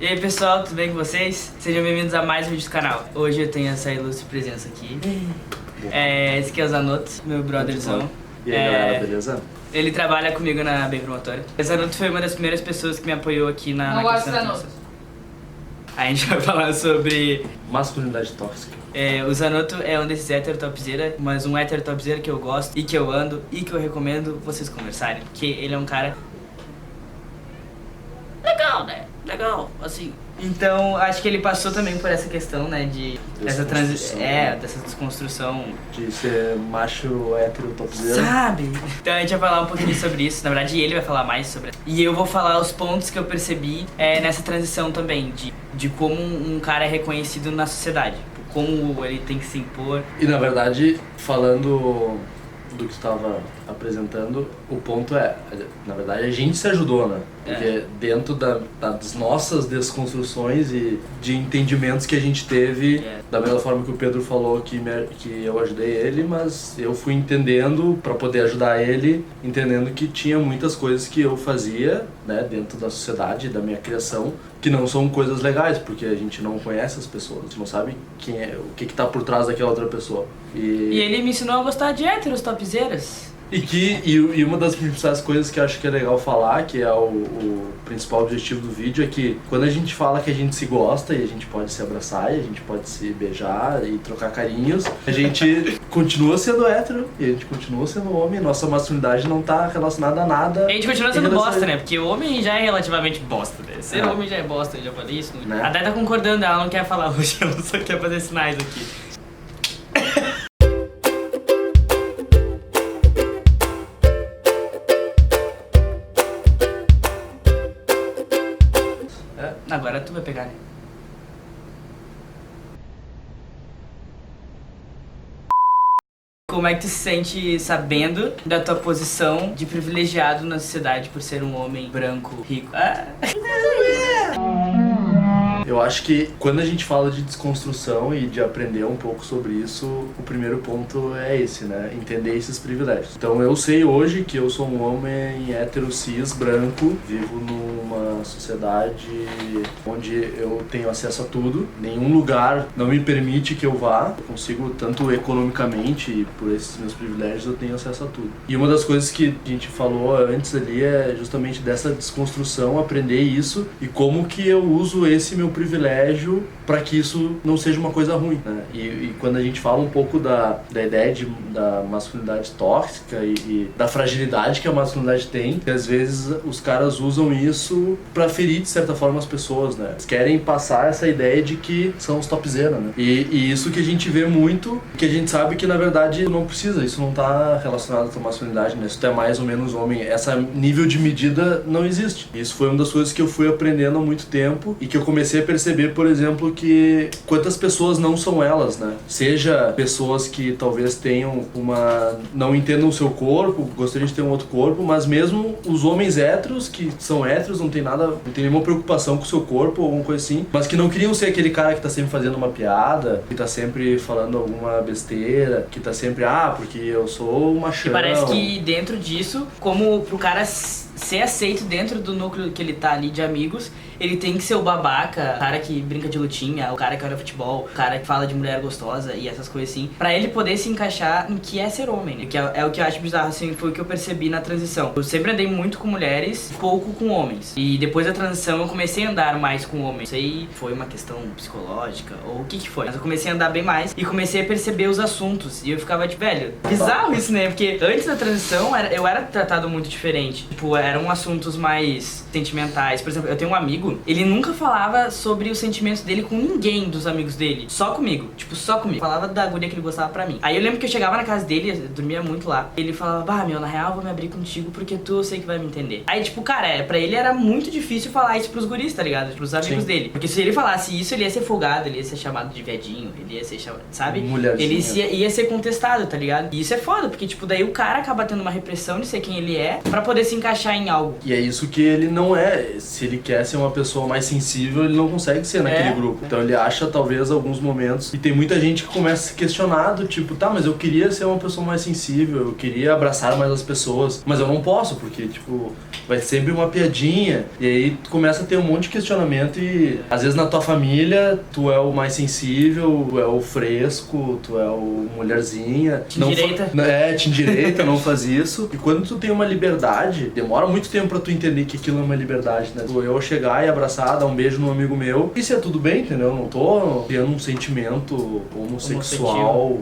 E aí pessoal, tudo bem com vocês? Sejam bem-vindos a mais um vídeo do canal. Hoje eu tenho essa ilustre presença aqui. Esse aqui é o Zanotto, meu brotherzão. E aí galera, beleza? Ele trabalha comigo na Bem Promotória. O Zanotto foi uma das primeiras pessoas que me apoiou aqui na gosto questão da da Zanotto. transição. A gente vai falar sobre... Masculinidade tóxica. o Zanotto é um desses hétero topzera, mas um hétero topzera que eu gosto e que eu ando e que eu recomendo vocês conversarem. Porque ele é um cara... legal, né? Legal, assim. Então, acho que ele passou também por essa questão, né, de... essa transição, dessa desconstrução. De ser macho hétero topzera. Sabe? Então a gente vai falar um pouquinho sobre isso. Na verdade, ele vai falar mais sobre. E eu vou falar os pontos que eu percebi nessa transição também, de como um cara é reconhecido na sociedade. Como ele tem que se impor. E na verdade, falando do que tu estava apresentando, o ponto é, na verdade a gente se ajudou, né? Porque dentro das nossas desconstruções e de entendimentos que a gente teve, da mesma forma que o Pedro falou que eu ajudei ele, mas eu fui entendendo para poder ajudar ele, entendendo que tinha muitas coisas que eu fazia, né, dentro da sociedade, da minha criação, que não são coisas legais, porque a gente não conhece as pessoas, a gente não sabe quem é, o que tá por trás daquela outra pessoa. E ele me ensinou a gostar de héteros topzeiras. E uma das principais coisas que eu acho que é legal falar, que é o principal objetivo do vídeo, é que quando a gente fala que a gente se gosta e a gente pode se abraçar e a gente pode se beijar e trocar carinhos, a gente continua sendo hétero e a gente continua sendo homem, nossa masculinidade não tá relacionada a nada. A gente continua sendo bosta, né? Porque o homem já é relativamente bosta, né? Ser homem já é bosta, eu já falei isso. Né? A Dé tá concordando, ela não quer falar hoje, ela só quer fazer sinais aqui. Agora tu vai pegar, né? Como é que tu se sente sabendo da tua posição de privilegiado na sociedade por ser um homem branco, rico? Eu acho que quando a gente fala de desconstrução e de aprender um pouco sobre isso, o primeiro ponto é esse, né? Entender esses privilégios. Então eu sei hoje que eu sou um homem hétero, cis, branco, vivo numa sociedade onde eu tenho acesso a tudo. Nenhum lugar não me permite que eu vá. Eu consigo, tanto economicamente e por esses meus privilégios, eu tenho acesso a tudo. E uma das coisas que a gente falou antes ali é justamente dessa desconstrução, aprender isso e como que eu uso esse meu privilégio para que isso não seja uma coisa ruim, né? E quando a gente fala um pouco da ideia da masculinidade tóxica e da fragilidade que a masculinidade tem, que às vezes os caras usam isso para ferir de certa forma as pessoas, né? Eles querem passar essa ideia de que são os topzera, né? E isso que a gente vê muito, que a gente sabe que na verdade não precisa, isso não tá relacionado à tua masculinidade, né? Se tu é mais ou menos homem, essa nível de medida não existe. Isso foi uma das coisas que eu fui aprendendo há muito tempo e que eu comecei a perceber, por exemplo, que quantas pessoas não são elas, né? Seja pessoas que talvez tenham não entendam o seu corpo, gostariam de ter um outro corpo, mas mesmo os homens héteros, que são héteros, não tem nenhuma preocupação com o seu corpo ou alguma coisa assim, mas que não queriam ser aquele cara que tá sempre fazendo uma piada, que tá sempre falando alguma besteira, que tá sempre, porque eu sou um machão. E parece que dentro disso, como pro cara ser aceito dentro do núcleo que ele tá ali de amigos, ele tem que ser o babaca, o cara que brinca de lutinha, o cara que olha futebol, o cara que fala de mulher gostosa e essas coisas assim, pra ele poder se encaixar no que é ser homem, né? Que é o que eu acho bizarro, assim, foi o que eu percebi na transição. Eu sempre andei muito com mulheres, pouco com homens. E depois da transição eu comecei a andar mais com homens. Isso aí foi uma questão psicológica, ou o que foi. Mas eu comecei a andar bem mais e comecei a perceber os assuntos. E eu ficava tipo, velho, bizarro isso, né? Porque antes da transição eu era tratado muito diferente. Tipo, eram assuntos mais sentimentais. Por exemplo, eu tenho um amigo, ele nunca falava sobre os sentimentos dele com ninguém dos amigos dele. Só comigo. Tipo, só comigo. Falava da guria que ele gostava pra mim. Aí eu lembro que eu chegava na casa dele, eu dormia muito lá. Ele falava, meu, na real eu vou me abrir contigo porque tu eu sei que vai me entender. Aí, tipo, cara, pra ele era muito difícil falar isso pros guris, tá ligado? Pros amigos dele. Porque se ele falasse isso, ele ia ser folgado, ele ia ser chamado de viadinho, ele ia ser chamado, sabe? Mulherzinha. Ele ia ser contestado, tá ligado? E isso é foda, porque, tipo, daí o cara acaba tendo uma repressão de ser quem ele é pra poder se encaixar em algo. E é isso que ele não é. Se ele quer ser uma pessoa mais sensível, ele não consegue ser naquele grupo. Então ele acha talvez alguns momentos, e tem muita gente que começa a se questionar do tipo, tá, mas eu queria ser uma pessoa mais sensível, eu queria abraçar mais as pessoas, mas eu não posso, porque tipo, vai sempre uma piadinha, e aí tu começa a ter um monte de questionamento e às vezes na tua família tu é o mais sensível, tu é o fresco, tu é o mulherzinha. Te endireita. Te endireita, não faz isso. E quando tu tem uma liberdade, demora muito tempo pra tu entender que aquilo é uma liberdade, né? Eu chegar e abraçar, dar um beijo num amigo meu, isso é tudo bem, entendeu? Eu não tô tendo um sentimento homossexual,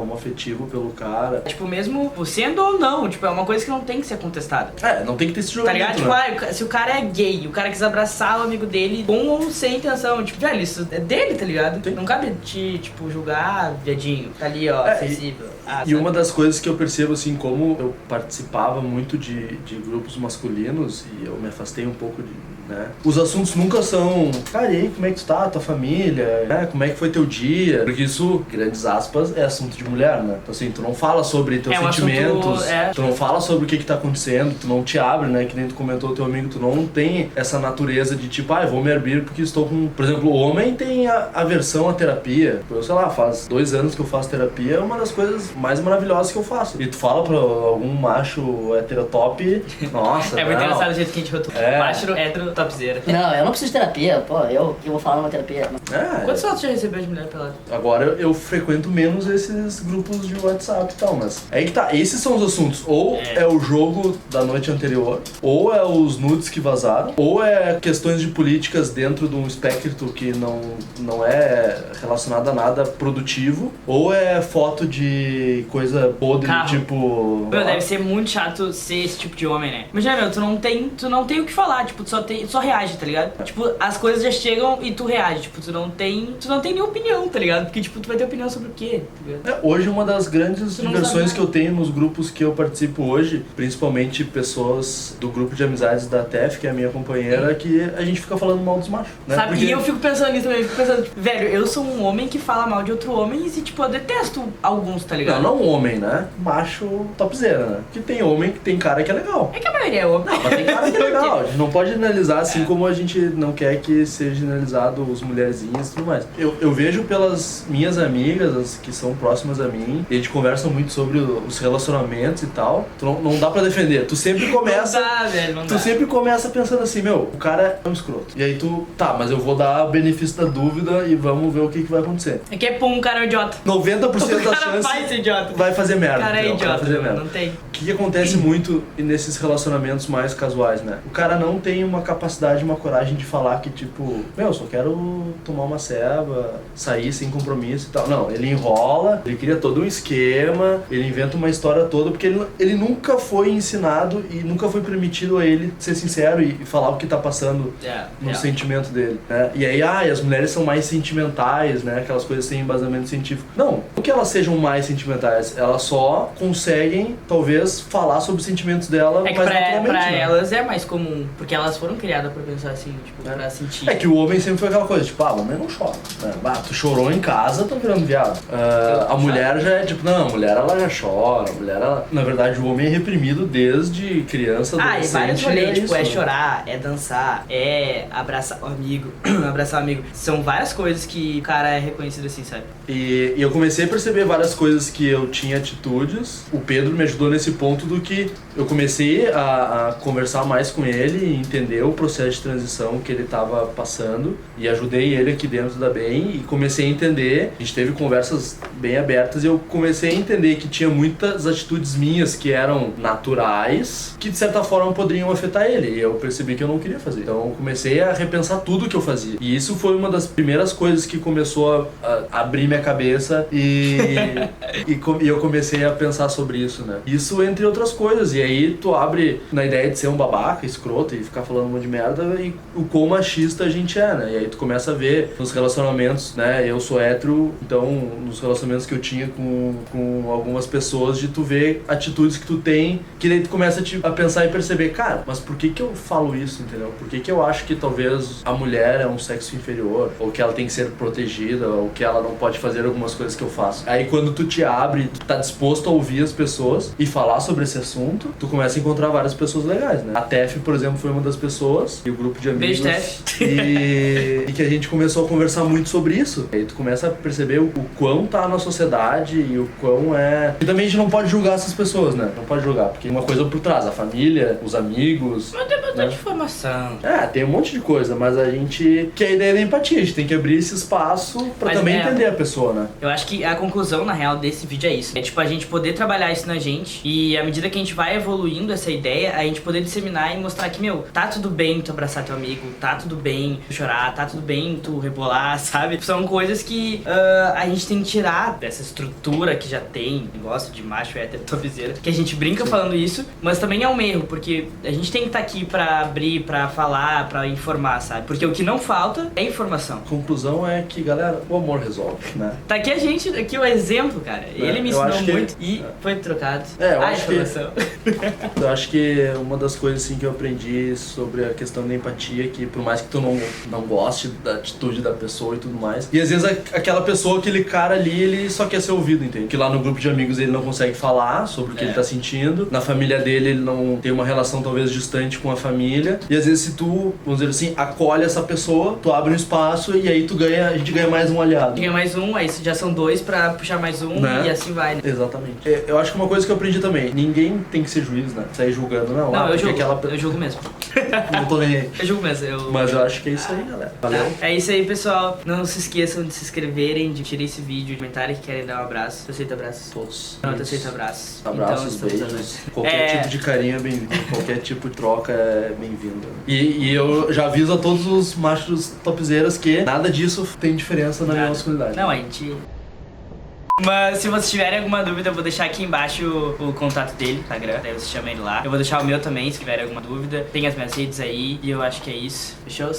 homoafetivo pelo cara. Tipo, mesmo sendo ou não, tipo, é uma coisa que não tem que ser contestada. Não tem que ter esse Tá julgamento, ligado? né? Tipo, se o cara é gay, o cara quis abraçar o amigo dele com ou sem intenção, tipo, velho, isso é dele, tá ligado? Sim. Não cabe te, tipo, julgar, viadinho, tá ali, ó, sensível. E uma das coisas que eu percebo, assim, como eu participava muito de grupos masculinos e eu me afastei um pouco né? Os assuntos nunca são, cara, e aí, como é que tu tá, tua família, né? Como é que foi teu dia? Porque isso, grandes aspas, é assunto de mulher, né? Então assim, tu não fala sobre teus sentimentos, tu não fala sobre o que tá acontecendo, tu não te abre, né? Que nem tu comentou teu amigo, tu não tem essa natureza de tipo, eu vou me abrir porque estou com... Por exemplo, o homem tem a aversão à terapia. Eu, sei lá, faz 2 anos que eu faço terapia, é uma das coisas mais maravilhosas que eu faço. E tu fala pra algum macho heterotop, nossa, muito engraçado o jeito que a gente rotula. Macho hétero topzera. Não, eu não preciso de terapia, pô, eu vou falar numa terapia. Quantos fotos já recebeu de mulher pelada? Agora eu frequento menos esses grupos de WhatsApp e tal, mas aí que tá, esses são os assuntos. Ou é o jogo da noite anterior, ou é os nudes que vazaram, ou é questões de políticas dentro de um espectro que não é relacionado a nada produtivo, ou é foto de coisa podre, tipo... Meu, deve ser muito chato ser esse tipo de homem, né? Imagina, meu, tu não tem o que falar, tipo, tu só reage, tá ligado? Tipo, as coisas já chegam e tu reage, tipo, tu não tem nem opinião, tá ligado? Porque, tipo, tu vai ter opinião sobre o quê? Tá hoje uma das grandes diversões que eu tenho nos grupos que eu participo hoje, principalmente pessoas do grupo de amizades da TEF, que é a minha companheira, que a gente fica falando mal dos machos, né? Sabe? Porque... E eu fico pensando nisso também, tipo, velho, eu sou um homem que fala mal de outro homem e, tipo, eu detesto alguns, tá ligado? Não homem, né? Macho topzera, né? Que tem homem que tem cara que é legal. É que a maioria é homem. Não, mas tem cara que é legal. A gente não pode generalizar assim como a gente não quer que seja generalizado os mulherzinhas e tudo mais. Eu vejo pelas minhas amigas, as que são próximas a mim, e a gente conversa muito sobre os relacionamentos e tal. Tu não dá pra defender. Tu sempre começa... Não dá, velho, não dá. Tu sempre começa pensando assim, meu, o cara é um escroto. E aí tu, tá, mas eu vou dar o benefício da dúvida e vamos ver o que vai acontecer. É que um cara é um idiota. 90% da chance vai ser idiota. vai fazer merda. O cara é idiota, vai fazer merda. não tem. O que acontece muito nesses relacionamentos mais casuais, né? O cara não tem uma capacidade, uma coragem de falar que, tipo, meu, eu só quero tomar uma ceva, sair sem compromisso e tal. Não, ele enrola, ele cria todo um esquema, ele inventa uma história toda, porque ele nunca foi ensinado e nunca foi permitido a ele ser sincero e falar o que tá passando no sentimento dele, né? E aí, as mulheres são mais sentimentais, né? Aquelas coisas sem embasamento científico. Não que elas sejam mais sentimentais, elas só conseguem, talvez, falar sobre os sentimentos dela mais naturalmente. Pra né? elas é mais comum, porque elas foram criadas pra pensar assim, tipo, pra sentir. É que o homem sempre foi aquela coisa, tipo, o homem não chora, né? Tu chorou em casa, tá virando viado. A mulher já é tipo, não, a mulher ela já chora, a mulher ela... Na verdade, o homem é reprimido desde criança, adolescente. E vários rolês, tipo, isso, é né? chorar, é dançar, é abraçar o amigo, abraçar o amigo. São várias coisas que o cara é reconhecido assim, sabe? E eu comecei a perceber várias coisas que eu tinha atitudes. O Pedro me ajudou nesse ponto do que eu comecei a conversar mais com ele e entender o processo de transição que ele estava passando. E ajudei ele aqui dentro da BEM e comecei a entender. A gente teve conversas bem abertas e eu comecei a entender que tinha muitas atitudes minhas que eram naturais, que de certa forma poderiam afetar ele. E eu percebi que eu não queria fazer. Então eu comecei a repensar tudo que eu fazia. E isso foi uma das primeiras coisas que começou a abrir minha cabeça e eu comecei a pensar sobre isso, né? Isso entre outras coisas. E aí tu abre na ideia de ser um babaca, escroto e ficar falando um monte de merda e o quão machista a gente é, né? E aí tu começa a ver nos relacionamentos, né? Eu sou hétero, então nos relacionamentos que eu tinha com algumas pessoas, de tu ver atitudes que tu tem, que daí tu começa a pensar e perceber, cara, mas por que eu falo isso, entendeu? Por que eu acho que talvez a mulher é um sexo inferior, ou que ela tem que ser protegida, ou que ela não pode fazer algumas coisas que eu faço. Aí quando tu te abre, tu tá disposto a ouvir as pessoas e falar sobre esse assunto, tu começa a encontrar várias pessoas legais, né? A Tef, por exemplo, foi uma das pessoas pessoas e o grupo de amigos. Beijo, Tef. E que a gente começou a conversar muito sobre isso. E aí tu começa a perceber o quão tá na sociedade e o quão é... E também a gente não pode julgar essas pessoas, né? Não pode julgar, porque uma coisa por trás, a família, os amigos... Mas tem bastante informação. Tem um monte de coisa, mas a gente... Que é a ideia da empatia, a gente tem que abrir esse espaço pra Mas também entender a pessoa, né? Eu acho que a conclusão, na real, desse vídeo é isso. É tipo, a gente poder trabalhar isso na gente e à medida que a gente vai evoluindo essa ideia, a gente poder disseminar e mostrar que, meu, tá tudo bem tu abraçar teu amigo, tá tudo bem tu chorar, tá tudo bem tu rebolar, sabe? São coisas que a gente tem que tirar dessa estrutura que já tem, negócio de macho hétero, topzera, que a gente brinca falando isso, mas também é um erro, porque a gente tem que estar aqui pra abrir, pra falar, pra informar, sabe? Porque o que não falta é informação. A conclusão é que, galera, o amor resolve, né? Tá aqui a gente, aqui o exemplo, cara. Ele me eu ensinou acho que- muito e foi trocado. Eu acho que- informação. Eu acho que uma das coisas assim que eu aprendi sobre a questão da empatia, que por mais que tu não goste da atitude da pessoa e tudo mais, e às vezes aquela pessoa, aquele cara ali, ele só quer ser ouvido, entende? Que lá no grupo de amigos ele não consegue falar sobre o que ele tá sentindo, na família dele ele não tem uma relação talvez distante com a família, e às vezes se tu, vamos dizer assim, acolhe essa pessoa, tu abre um espaço e aí a gente ganha mais um aliado. Tinha mais um, aí já são dois pra puxar mais um, Né? e assim vai, né? Exatamente. Eu acho que uma coisa que eu aprendi também, ninguém tem que ser juiz, né? Sair julgando, não. Não, eu porque julgo, aquela... eu julgo mesmo. Não tô nem aí. Eu julgo mesmo. Mas eu acho que é isso aí, galera. Valeu. É isso aí, pessoal. Não se esqueçam de se inscreverem, de tirar esse vídeo, de comentarem que querem dar um abraço. Eu aceito abraços. Todos. Não, eu aceito abraços. Abraços, Então, estamos beijos. juntos. Qualquer tipo de carinho é bem-vindo. Qualquer tipo de troca é bem-vindo. E eu já aviso a todos os machos topzeiras que nada disso tem diferença na minha Nada. masculinidade. Não, a gente... Mas se vocês tiverem alguma dúvida, eu vou deixar aqui embaixo o contato dele, Instagram, daí você chama ele lá. Eu vou deixar o meu também, se tiverem alguma dúvida. Tem as minhas redes aí e eu acho que é isso. Fechou?